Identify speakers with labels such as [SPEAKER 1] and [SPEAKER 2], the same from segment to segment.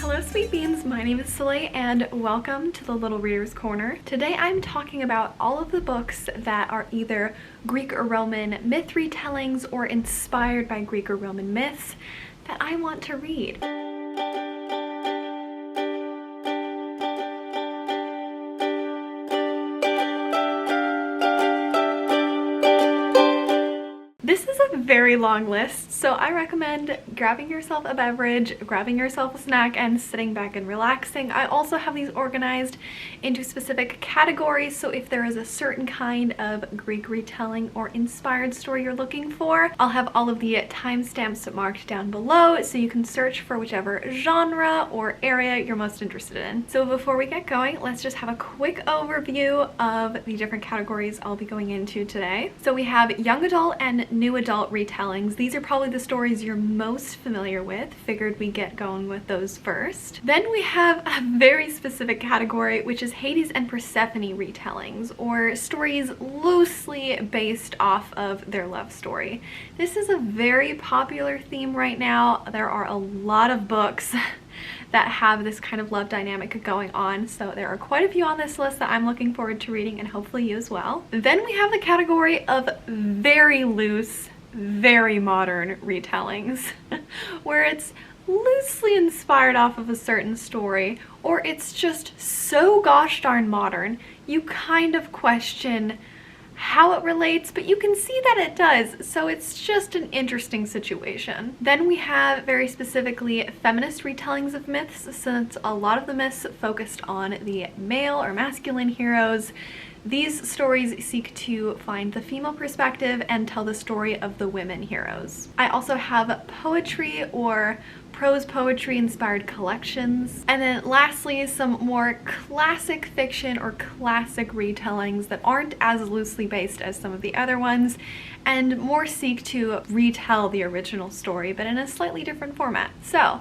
[SPEAKER 1] Hello sweet beans, my name is Ashleigh and welcome to the Little Reader's Corner. Today I'm talking about all of the books that are either Greek or Roman myth retellings or inspired by Greek or Roman myths that I want to read. This is a very long list, so I recommend grabbing yourself a beverage, grabbing yourself a snack, and sitting back and relaxing. I also have these organized into specific categories, so if there is a certain kind of Greek retelling or inspired story you're looking for, I'll have all of the timestamps marked down below so you can search for whichever genre or area you're most interested in. So before we get going, let's just have a quick overview of the different categories I'll be going into today. So we have young adult and new adult retellings. These are probably the stories you're most familiar with. Figured we get going with those first. Then we have a very specific category, which is Hades and Persephone retellings, or stories loosely based off of their love story. This is a very popular theme right now. There are a lot of books that have this kind of love dynamic going on, so there are quite a few on this list that I'm looking forward to reading, and hopefully you as well. Then we have the category of very loose, very modern retellings where it's loosely inspired off of a certain story, or it's just so gosh darn modern you kind of question how it relates, but you can see that it does, so it's just an interesting situation. Then we have very specifically feminist retellings of myths, since a lot of the myths focused on the male or masculine heroes. These stories seek to find the female perspective and tell the story of the women heroes. I also have poetry or prose poetry inspired collections. And then lastly, some more classic fiction or classic retellings that aren't as loosely based as some of the other ones and more seek to retell the original story but in a slightly different format. So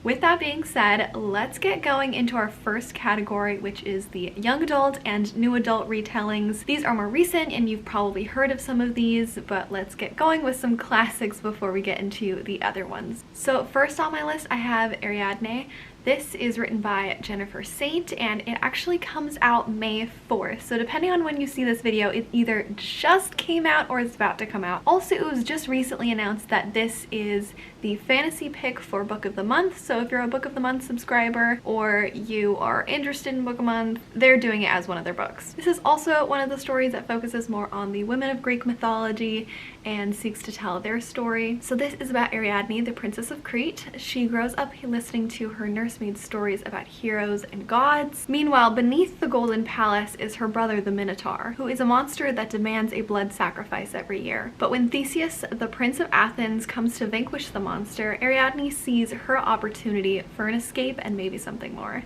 [SPEAKER 1] with that being said, let's get going into our first category, which is the young adult and new adult retellings. These are more recent and you've probably heard of some of these, but let's get going with some classics before we get into the other ones. So first on my list I have Ariadne. This is written by Jennifer Saint and it actually comes out May 4th. So depending on when you see this video, it either just came out or it's about to come out. Also, it was just recently announced that this is the fantasy pick for Book of the Month. So if you're a Book of the Month subscriber or you are interested in Book of the Month, they're doing it as one of their books. This is also one of the stories that focuses more on the women of Greek mythology and seeks to tell their story. So this is about Ariadne, the princess of Crete. She grows up listening to her nursemaid's stories about heroes and gods. Meanwhile, beneath the golden palace is her brother the Minotaur, who is a monster that demands a blood sacrifice every year. But when Theseus, the prince of Athens, comes to vanquish the monster, Ariadne sees her opportunity for an escape and maybe something more.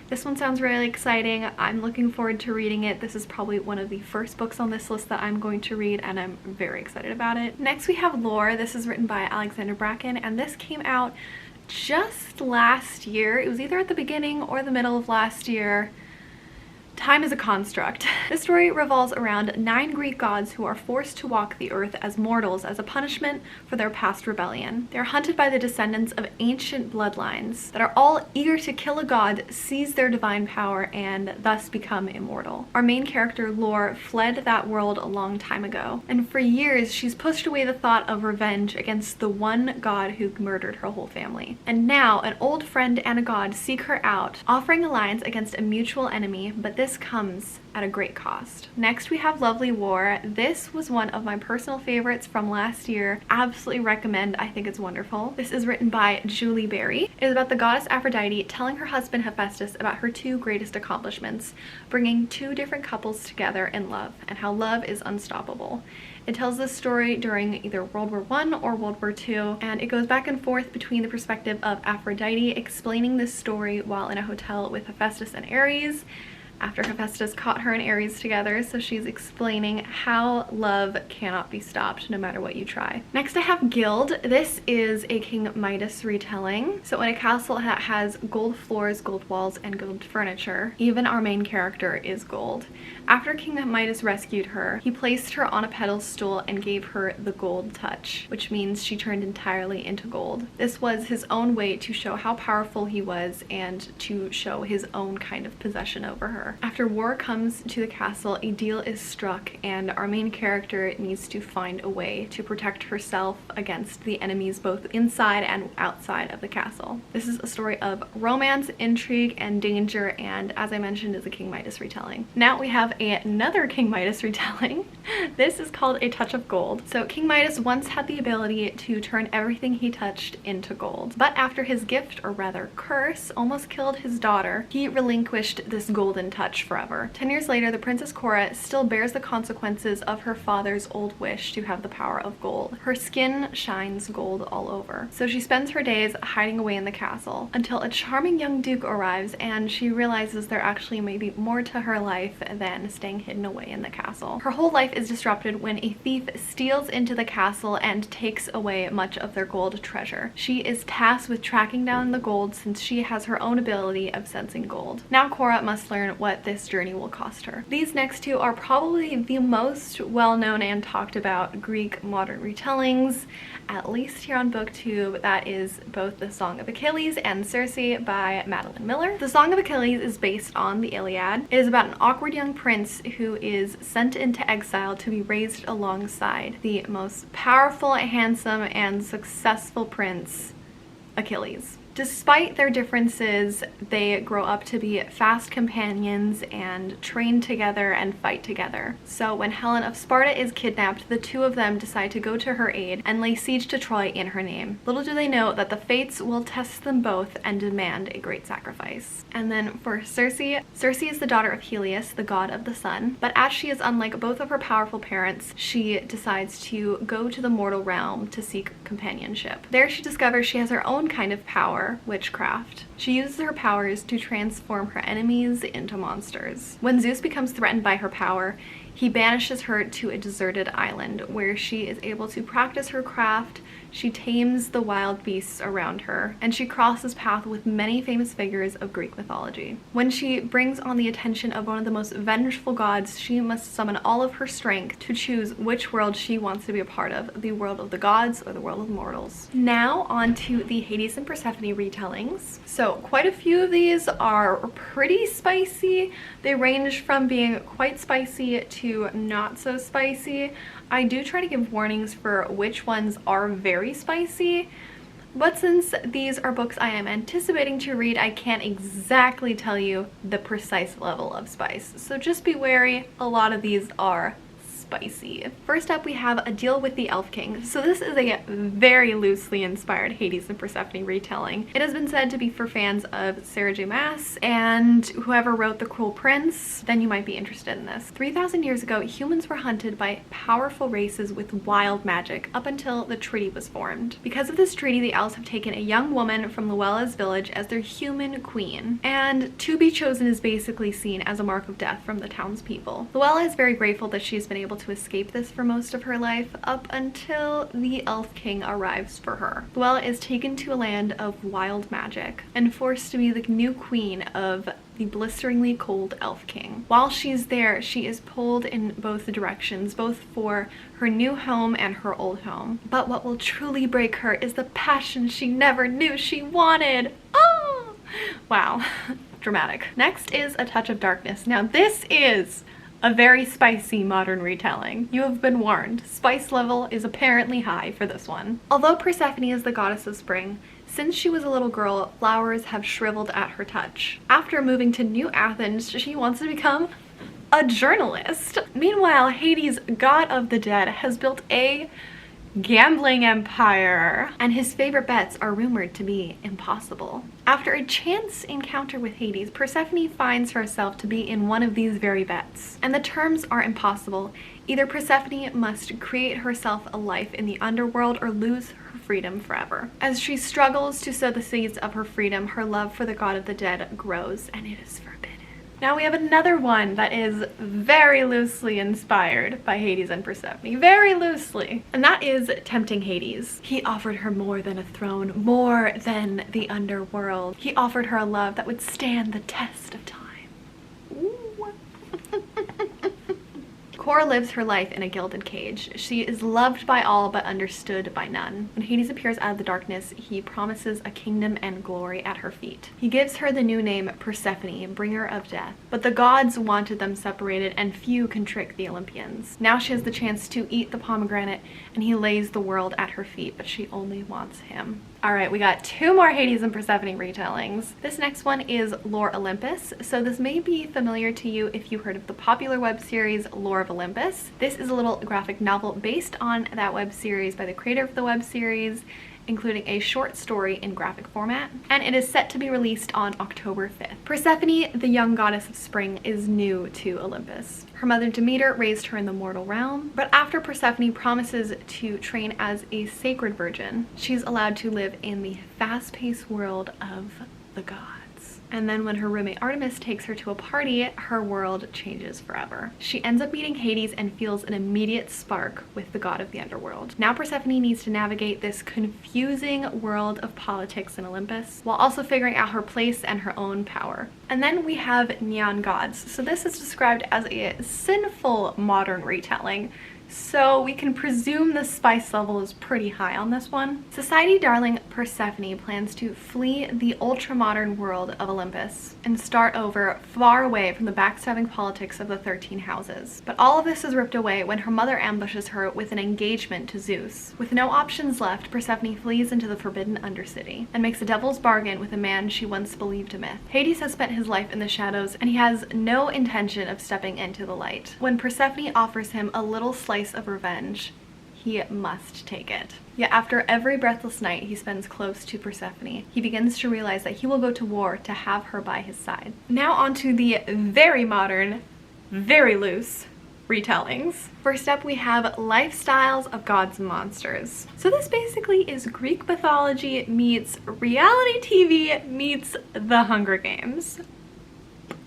[SPEAKER 1] This one sounds really exciting. I'm looking forward to reading it. This is probably one of the first books on this list that I'm going to read, and I'm very excited about it. Next we have Lore. This is written by Alexander Bracken, and this came out just last year. It was either at the beginning or the middle of last year. Time is a construct. The story revolves around 9 Greek gods who are forced to walk the earth as mortals as a punishment for their past rebellion. They're hunted by the descendants of ancient bloodlines that are all eager to kill a god, seize their divine power, and thus become immortal. Our main character, Lore, fled that world a long time ago, and for years she's pushed away the thought of revenge against the one god who murdered her whole family. And now an old friend and a god seek her out, offering alliance against a mutual enemy, but this comes at a great cost. Next we have Lovely War. This was one of my personal favorites from last year. Absolutely recommend. I think it's wonderful. This is written by Julie Berry. It is about the goddess Aphrodite telling her husband Hephaestus about her 2 greatest accomplishments, bringing 2 different couples together in love, and how love is unstoppable. It tells this story during either World War I or World War II, and it goes back and forth between the perspective of Aphrodite explaining this story while in a hotel with Hephaestus and Ares, after Hephaestus caught her and Ares together, so she's explaining how love cannot be stopped no matter what you try. Next I have Guild. This is a King Midas retelling. So in a castle that has gold floors, gold walls, and gold furniture, even our main character is gold. After King Midas rescued her, he placed her on a pedestal and gave her the gold touch, which means she turned entirely into gold. This was his own way to show how powerful he was and to show his own kind of possession over her. After war comes to the castle, a deal is struck and our main character needs to find a way to protect herself against the enemies both inside and outside of the castle. This is a story of romance, intrigue, and danger, and as I mentioned, is a King Midas retelling. Now we have another King Midas retelling. This is called A Touch of Gold. So King Midas once had the ability to turn everything he touched into gold, but after his gift, or rather curse, almost killed his daughter, he relinquished this golden touch forever. 10 years later, the Princess Cora still bears the consequences of her father's old wish to have the power of gold. Her skin shines gold all over. So she spends her days hiding away in the castle until a charming young duke arrives and she realizes there actually may be more to her life than staying hidden away in the castle. Her whole life is disrupted when a thief steals into the castle and takes away much of their gold treasure. She is tasked with tracking down the gold since she has her own ability of sensing gold. Now Cora must learn what this journey will cost her. These next two are probably the most well-known and talked about Greek modern retellings, at least here on BookTube. That is both the Song of Achilles and Circe by Madeline Miller. The Song of Achilles is based on the Iliad. It is about an awkward young prince who is sent into exile to be raised alongside the most powerful, handsome, and successful prince, Achilles. Despite their differences, they grow up to be fast companions and train together and fight together. So when Helen of Sparta is kidnapped, the two of them decide to go to her aid and lay siege to Troy in her name. Little do they know that the fates will test them both and demand a great sacrifice. And then for Circe is the daughter of Helios, the god of the sun, but as she is unlike both of her powerful parents, she decides to go to the mortal realm to seek companionship. There she discovers she has her own kind of power, witchcraft. She uses her powers to transform her enemies into monsters. When Zeus becomes threatened by her power, he banishes her to a deserted island where she is able to practice her craft. She tames the wild beasts around her, and she crosses paths with many famous figures of Greek mythology. When she brings on the attention of one of the most vengeful gods, she must summon all of her strength to choose which world she wants to be a part of, the world of the gods or the world of mortals. Now on to the Hades and Persephone retellings. So quite a few of these are pretty spicy. They range from being quite spicy to not so spicy. I do try to give warnings for which ones are very spicy, but since these are books I am anticipating to read, I can't exactly tell you the precise level of spice. So just be wary, a lot of these are spicy. First up, we have A Deal with the Elf King. So this is a very loosely inspired Hades and Persephone retelling. It has been said to be for fans of Sarah J. Maas and whoever wrote The Cruel Prince. Then you might be interested in this. 3,000 years ago, humans were hunted by powerful races with wild magic up until the treaty was formed. Because of this treaty, the elves have taken a young woman from Luella's village as their human queen, and to be chosen is basically seen as a mark of death from the townspeople. Luella is very grateful that she's been able to escape this for most of her life up until the Elf King arrives for her. Luella is taken to a land of wild magic and forced to be the new queen of the blisteringly cold Elf King. While she's there, she is pulled in both directions, both for her new home and her old home. But what will truly break her is the passion she never knew she wanted. Oh! Wow. Dramatic. Next is A Touch of Darkness. Now this is a very spicy modern retelling. You have been warned. Spice level is apparently high for this one. Although Persephone is the goddess of spring, since she was a little girl, flowers have shriveled at her touch. After moving to New Athens, she wants to become a journalist. Meanwhile, Hades, god of the dead, has built a gambling empire, and his favorite bets are rumored to be impossible. After a chance encounter with Hades, Persephone finds herself to be in one of these very bets, and the terms are impossible. Either Persephone must create herself a life in the underworld or lose her freedom forever. As she struggles to sow the seeds of her freedom, her love for the god of the dead grows, and it is forbidden. Now we have another one that is very loosely inspired by Hades and Persephone, very loosely, and that is tempting Hades. He offered her more than a throne, more than the underworld. He offered her a love that would stand the test of time. Ooh. Cora lives her life in a gilded cage. She is loved by all but understood by none. When Hades appears out of the darkness, he promises a kingdom and glory at her feet. He gives her the new name Persephone, bringer of death. But the gods wanted them separated, and few can trick the Olympians. Now she has the chance to eat the pomegranate, and he lays the world at her feet, but she only wants him. Alright, we got 2 more Hades and Persephone retellings. This next one is Lore Olympus. So this may be familiar to you if you heard of the popular web series Lore of Olympus. This is a little graphic novel based on that web series by the creator of the web series, including a short story in graphic format, and it is set to be released on October 5th. Persephone, the young goddess of spring, is new to Olympus. Her mother Demeter raised her in the mortal realm, but after Persephone promises to train as a sacred virgin, she's allowed to live in the fast-paced world of the gods. And then when her roommate Artemis takes her to a party, her world changes forever. She ends up meeting Hades and feels an immediate spark with the god of the underworld. Now Persephone needs to navigate this confusing world of politics in Olympus, while also figuring out her place and her own power. And then we have Neon Gods. So this is described as a sinful modern retelling, so we can presume the spice level is pretty high on this one. Society darling Persephone plans to flee the ultra-modern world of Olympus and start over far away from the backstabbing politics of the 13 houses. But all of this is ripped away when her mother ambushes her with an engagement to Zeus. With no options left, Persephone flees into the forbidden Undercity and makes a devil's bargain with a man she once believed a myth. Hades has spent his life in the shadows, and he has no intention of stepping into the light. When Persephone offers him a little slice of revenge, he must take it. Yet after every breathless night he spends close to Persephone, he begins to realize that he will go to war to have her by his side. Now on to the very modern, very loose retellings. First up, we have Lifestyles of Gods and Monsters. So this basically is Greek mythology meets reality TV meets The Hunger Games.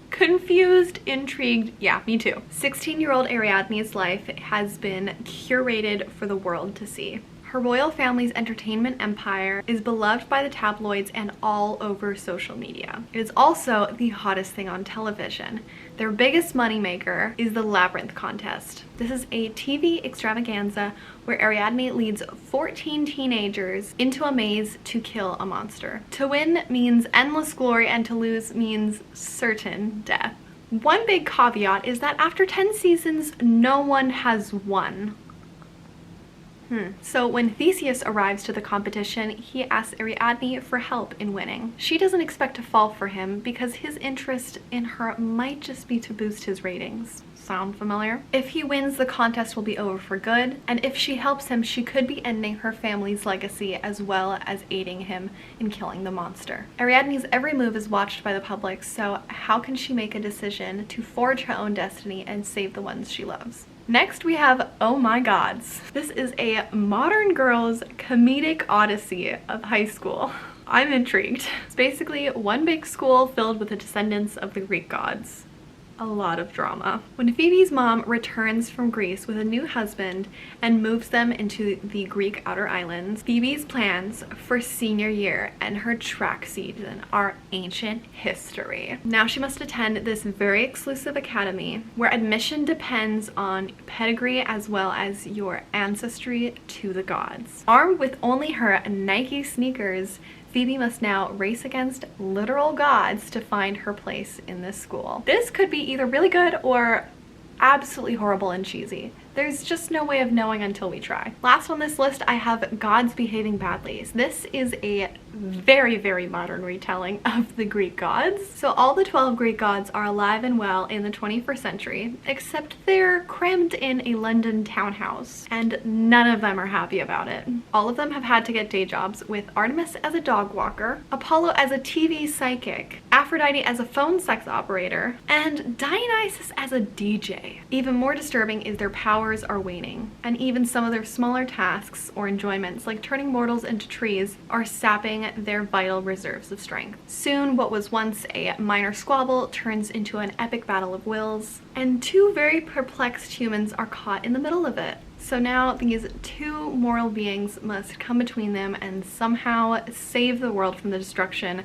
[SPEAKER 1] Confused, intrigued, yeah, me too. 16-year-old Ariadne's life has been curated for the world to see. Her royal family's entertainment empire is beloved by the tabloids and all over social media. It is also the hottest thing on television. Their biggest moneymaker is the Labyrinth contest. This is a TV extravaganza where Ariadne leads 14 teenagers into a maze to kill a monster. To win means endless glory, and to lose means certain death. One big caveat is that after 10 seasons, no one has won. So when Theseus arrives to the competition, he asks Ariadne for help in winning. She doesn't expect to fall for him because his interest in her might just be to boost his ratings. Sound familiar? If he wins, the contest will be over for good, and if she helps him, she could be ending her family's legacy as well as aiding him in killing the monster. Ariadne's every move is watched by the public, so how can she make a decision to forge her own destiny and save the ones she loves? Next we have Oh My Gods. This is a modern girls comedic odyssey of high school. I'm intrigued. It's basically one big school filled with the descendants of the Greek gods. A lot of drama. When Phoebe's mom returns from Greece with a new husband and moves them into the Greek outer islands, Phoebe's plans for senior year and her track season are ancient history. Now she must attend this very exclusive academy where admission depends on pedigree as well as your ancestry to the gods. Armed with only her Nike sneakers, Phoebe must now race against literal gods to find her place in this school. This could be either really good or absolutely horrible and cheesy. There's just no way of knowing until we try. Last on this list, I have Gods Behaving Badly. This is a very, very modern retelling of the Greek gods. So all the 12 Greek gods are alive and well in the 21st century, except they're crammed in a London townhouse, and none of them are happy about it. All of them have had to get day jobs, with Artemis as a dog walker, Apollo as a TV psychic, Aphrodite as a phone sex operator, and Dionysus as a DJ. Even more disturbing is their power powers are waning, and even some of their smaller tasks or enjoyments, like turning mortals into trees, are sapping their vital reserves of strength. Soon, what was once a minor squabble turns into an epic battle of wills, and two very perplexed humans are caught in the middle of it. So now these two moral beings must come between them and somehow save the world from the destruction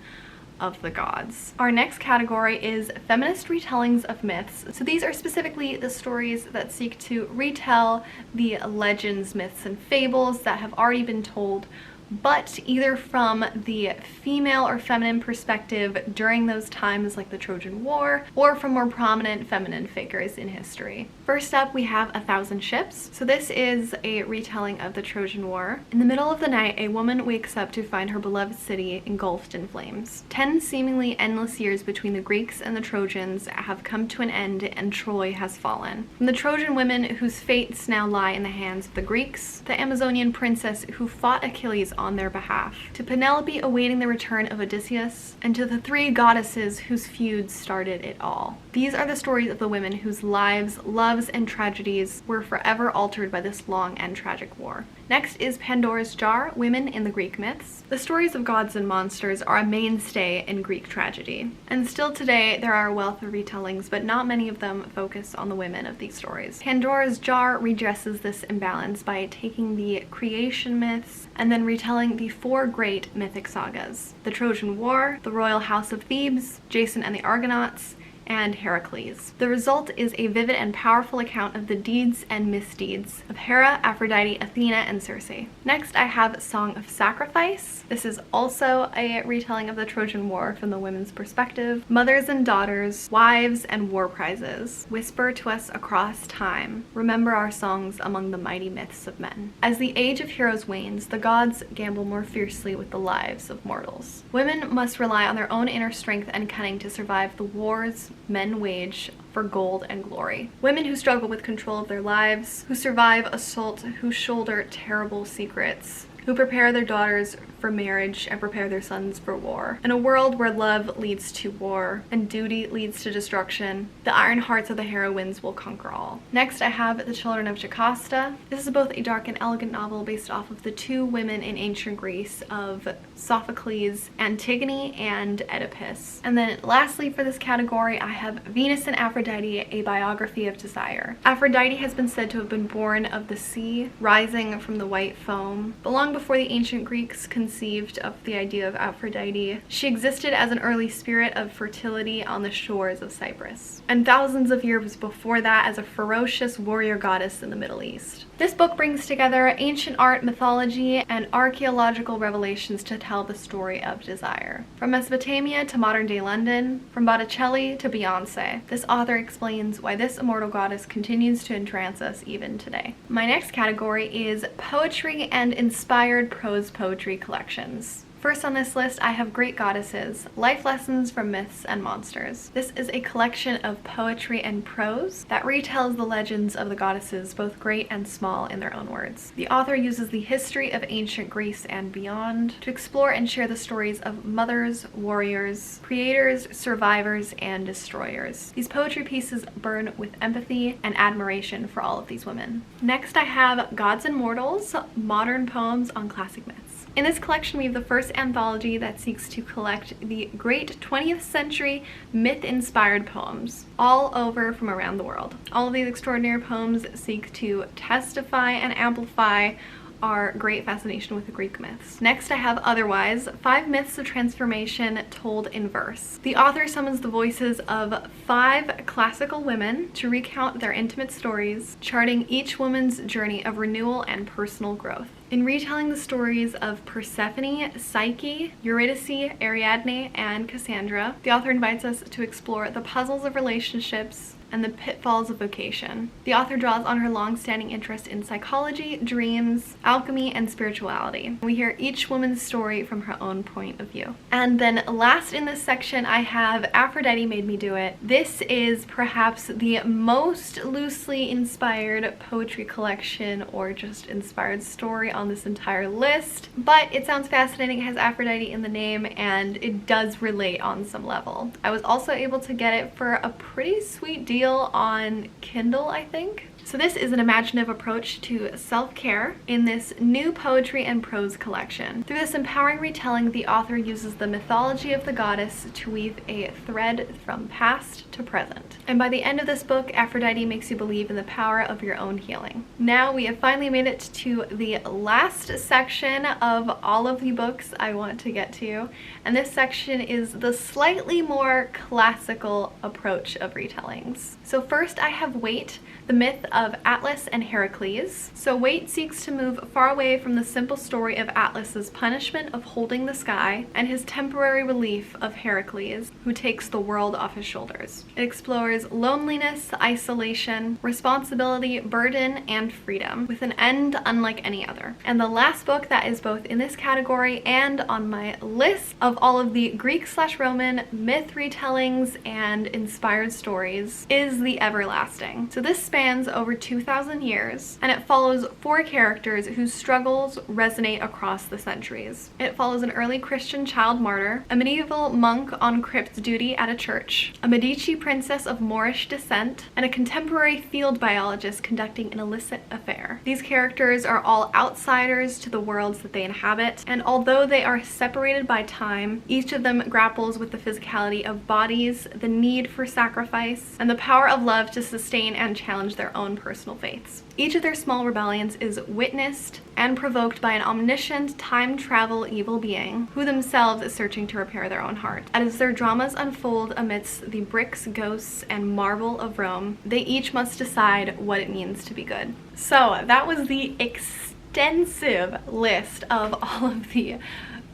[SPEAKER 1] of the gods. Our next category is feminist retellings of myths. So these are specifically the stories that seek to retell the legends, myths, and fables that have already been told, but either from the female or feminine perspective during those times, like the Trojan War, or from more prominent feminine figures in history. First up, we have 1,000 Ships. So this is a retelling of the Trojan War. In the middle of the night, a woman wakes up to find her beloved city engulfed in flames. 10 seemingly endless years between the Greeks and the Trojans have come to an end, and Troy has fallen. From the Trojan women whose fates now lie in the hands of the Greeks, the Amazonian princess who fought Achilles on their behalf, to Penelope awaiting the return of Odysseus, and to the 3 goddesses whose feuds started it all. These are the stories of the women whose lives, loves, and tragedies were forever altered by this long and tragic war. Next is Pandora's Jar, women in the Greek myths. The stories of gods and monsters are a mainstay in Greek tragedy, and still today there are a wealth of retellings, but not many of them focus on the women of these stories. Pandora's Jar redresses this imbalance by taking the creation myths and then retelling the 4 great mythic sagas: the Trojan War, the royal house of Thebes, Jason and the Argonauts, and Heracles. The result is a vivid and powerful account of the deeds and misdeeds of Hera, Aphrodite, Athena, and Circe. Next, I have Song of Sacrifice. This is also a retelling of the Trojan War from the women's perspective. Mothers and daughters, wives and war prizes, whisper to us across time, remember our songs among the mighty myths of men. As the age of heroes wanes, the gods gamble more fiercely with the lives of mortals. Women must rely on their own inner strength and cunning to survive the wars men wage for gold and glory. Women who struggle with control of their lives, who survive assault, who shoulder terrible secrets, who prepare their daughters for marriage and prepare their sons for war. In a world where love leads to war and duty leads to destruction, the iron hearts of the heroines will conquer all. Next, I have The Children of Jocasta. This is both a dark and elegant novel based off of the 2 women in ancient Greece of Sophocles, Antigone, and Oedipus. And then lastly for this category, I have Venus and Aphrodite, a biography of desire. Aphrodite has been said to have been born of the sea, rising from the white foam. But long before the ancient Greeks conceived of the idea of Aphrodite, she existed as an early spirit of fertility on the shores of Cyprus, and thousands of years before that as a ferocious warrior goddess in the Middle East. This book brings together ancient art, mythology, and archaeological revelations to tell the story of desire. From Mesopotamia to modern-day London, from Botticelli to Beyonce, this author explains why this immortal goddess continues to entrance us even today. My next category is poetry and inspired prose poetry collections. First on this list, I have Great Goddesses, Life Lessons from Myths and Monsters. This is a collection of poetry and prose that retells the legends of the goddesses, both great and small, in their own words. The author uses the history of ancient Greece and beyond to explore and share the stories of mothers, warriors, creators, survivors, and destroyers. These poetry pieces burn with empathy and admiration for all of these women. Next, I have Gods and Mortals, Modern Poems on Classic Myths. In this collection, we have the first anthology that seeks to collect the great 20th century myth-inspired poems all over from around the world. All of these extraordinary poems seek to testify and amplify our great fascination with the Greek myths. Next, I have Otherwise, 5 Myths of Transformation told in verse. The author summons the voices of 5 classical women to recount their intimate stories, charting each woman's journey of renewal and personal growth. In retelling the stories of Persephone, Psyche, Eurydice, Ariadne, and Cassandra, the author invites us to explore the puzzles of relationships and the pitfalls of vocation. The author draws on her long-standing interest in psychology, dreams, alchemy, and spirituality. We hear each woman's story from her own point of view. And then last in this section, I have Aphrodite Made Me Do It. This is perhaps the most loosely inspired poetry collection or just inspired story on this entire list, but it sounds fascinating. It has Aphrodite in the name and it does relate on some level. I was also able to get it for a pretty sweet deal on Kindle, I think. So this is an imaginative approach to self-care in this new poetry and prose collection. Through this empowering retelling, the author uses the mythology of the goddess to weave a thread from past to present. And by the end of this book, Aphrodite makes you believe in the power of your own healing. Now we have finally made it to the last section of all of the books I want to get to, and this section is the slightly more classical approach of retellings. So first I have Wait, the myth of Atlas and Heracles. So Wait seeks to move far away from the simple story of Atlas's punishment of holding the sky and his temporary relief of Heracles, who takes the world off his shoulders. It explores loneliness, isolation, responsibility, burden, and freedom, with an end unlike any other. And the last book that is both in this category and on my list of all of the Greek/Roman myth retellings and inspired stories is The Everlasting. So this spans over 2,000 years, and it follows 4 characters whose struggles resonate across the centuries. It follows an early Christian child martyr, a medieval monk on crypt duty at a church, a Medici princess of Moorish descent, and a contemporary field biologist conducting an illicit affair. These characters are all outsiders to the worlds that they inhabit, and although they are separated by time, each of them grapples with the physicality of bodies, the need for sacrifice, and the power of love to sustain and challenge their own personal faiths. Each of their small rebellions is witnessed and provoked by an omniscient time travel evil being who themselves is searching to repair their own heart. As their dramas unfold amidst the bricks, ghosts, and marble of Rome, they each must decide what it means to be good. So that was the extensive list of all of the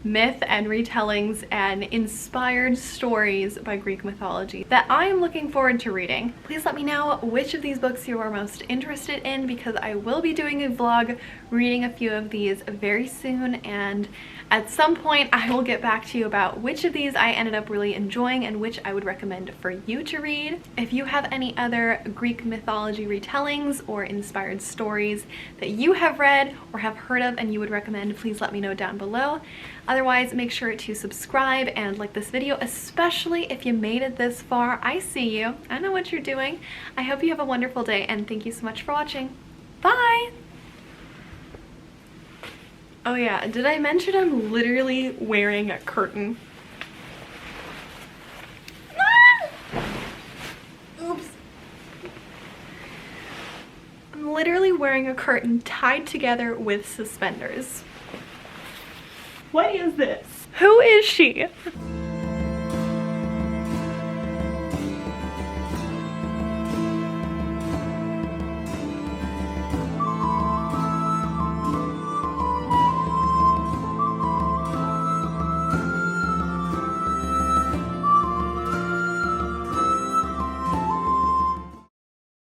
[SPEAKER 1] myth and retellings and inspired stories by Greek mythology that I am looking forward to reading. Please let me know which of these books you are most interested in, because I will be doing a vlog reading a few of these very soon, and at some point I will get back to you about which of these I ended up really enjoying and which I would recommend for you to read. If you have any other Greek mythology retellings or inspired stories that you have read or have heard of and you would recommend, please let me know down below. Otherwise, make sure to subscribe and like this video, especially if you made it this far. I see you. I know what you're doing. I hope you have a wonderful day, and thank you so much for watching. Bye! Oh yeah, did I mention I'm literally wearing a curtain? Oops. I'm literally wearing a curtain tied together with suspenders. What is this? Who is she?